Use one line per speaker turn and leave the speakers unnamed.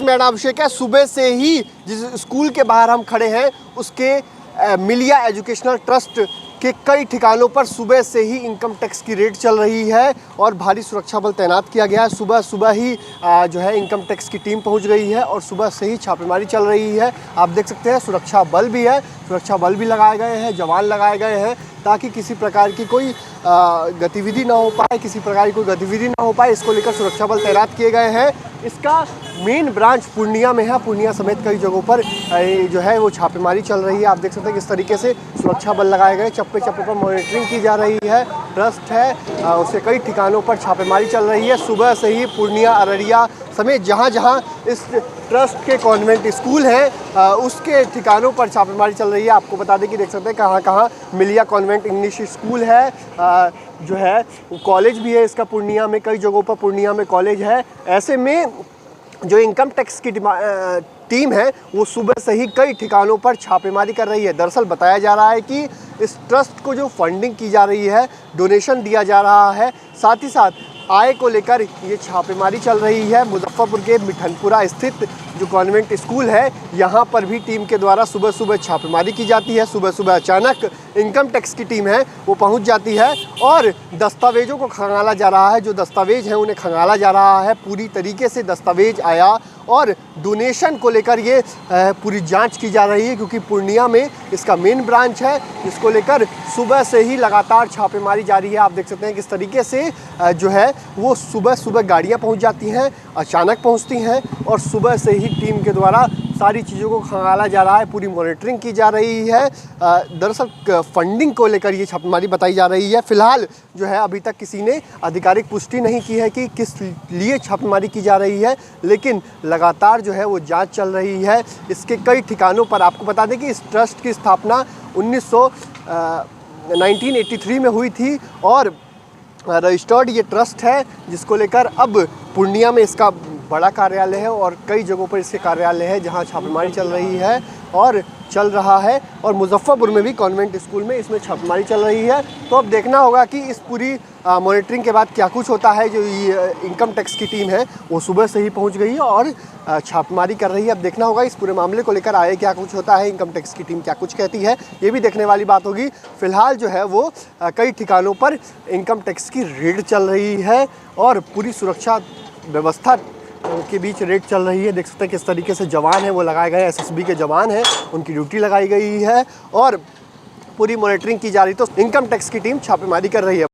मेरा नाम अभिषेक है। सुबह से ही जिस स्कूल के बाहर हम खड़े हैं उसके मिलिया एजुकेशनल ट्रस्ट के कई ठिकानों पर सुबह से ही इनकम टैक्स की रेड चल रही है और भारी सुरक्षा बल तैनात किया गया है। सुबह सुबह ही जो है इनकम टैक्स की टीम पहुंच गई है और सुबह से ही छापेमारी चल रही है। आप देख सकते हैं सुरक्षा बल भी है, सुरक्षा बल भी लगाए गए हैं, जवान लगाए गए हैं ताकि किसी प्रकार की कोई गतिविधि ना हो पाए, किसी प्रकार की कोई गतिविधि ना हो पाए। इसको लेकर सुरक्षा बल तैनात किए गए हैं। इसका मेन ब्रांच पूर्णिया में है। पूर्णिया समेत कई जगहों पर जो है वो छापेमारी चल रही है। आप देख सकते हैं किस तरीके से सुरक्षा बल लगाए गए, चप्पे चप्पे पर मॉनिटरिंग की जा रही है। ट्रस्ट है उसके कई ठिकानों पर छापेमारी चल रही है। सुबह से ही पूर्णिया, अररिया समेत जहाँ जहाँ इस ट्रस्ट के कॉन्वेंट स्कूल हैं उसके ठिकानों पर छापेमारी चल रही है। आपको बता दें कि देख सकते हैं कहाँ कहाँ मिलिया कॉन्वेंट इंग्लिश स्कूल है, जो है कॉलेज भी है इसका पूर्णिया में, कई जगहों पर पूर्णिया में कॉलेज है। ऐसे में जो इनकम टैक्स की टीम है वो सुबह से ही कई ठिकानों पर छापेमारी कर रही है। दरअसल बताया जा रहा है कि इस ट्रस्ट को जो फंडिंग की जा रही है, डोनेशन दिया जा रहा है, साथ ही साथ आय को लेकर ये छापेमारी चल रही है। मुजफ्फरपुर के मिठनपुरा स्थित जो कॉन्वेंट स्कूल है यहाँ पर भी टीम के द्वारा सुबह सुबह छापेमारी की जाती है। सुबह सुबह अचानक इनकम टैक्स की टीम है वो पहुंच जाती है और दस्तावेज़ों को खंगाला जा रहा है। जो दस्तावेज हैं उन्हें खंगाला जा रहा है। पूरी तरीके से दस्तावेज आया और डोनेशन को लेकर ये पूरी जांच की जा रही है क्योंकि पूर्णिया में इसका मेन ब्रांच है, जिसको लेकर सुबह से ही लगातार छापेमारी जारी है। आप देख सकते हैं किस तरीके से जो है वो सुबह सुबह गाड़ियां पहुंच जाती हैं, अचानक पहुंचती हैं और सुबह से ही टीम के द्वारा सारी चीज़ों को खंगाला जा रहा है, पूरी मॉनिटरिंग की जा रही है। दरअसल फंडिंग को लेकर ये छापेमारी बताई जा रही है। फिलहाल जो है अभी तक किसी ने आधिकारिक पुष्टि नहीं की है कि किस लिए छापेमारी की जा रही है, लेकिन लगातार जो है वो जांच चल रही है। इसके कई ठिकानों पर आपको बता दें कि इस ट्रस्ट की स्थापना 1983 में हुई थी और रजिस्टर्ड ये ट्रस्ट है, जिसको लेकर अब पूर्णिया में इसका बड़ा कार्यालय है और कई जगहों पर इसके कार्यालय है जहां छापेमारी चल रही है और चल रहा है। और मुजफ्फरपुर में भी कॉन्वेंट स्कूल में इसमें छापेमारी चल रही है। तो अब देखना होगा कि इस पूरी मॉनिटरिंग के बाद क्या कुछ होता है। जो ये इनकम टैक्स की टीम है वो सुबह से ही पहुंच गई है और छापेमारी कर रही है। अब देखना होगा इस पूरे मामले को लेकर आगे क्या कुछ होता है, इनकम टैक्स की टीम क्या कुछ कहती है, ये भी देखने वाली बात होगी। फिलहाल जो है वो कई ठिकानों पर इनकम टैक्स की रेड चल रही है और पूरी सुरक्षा व्यवस्था के बीच रेड चल रही है। देख सकते हैं किस तरीके से जवान हैं वो लगाए गए, एसएसबी के जवान हैं, उनकी ड्यूटी लगाई गई है और पूरी मॉनिटरिंग की जा रही है। तो इनकम टैक्स की टीम छापेमारी कर रही है।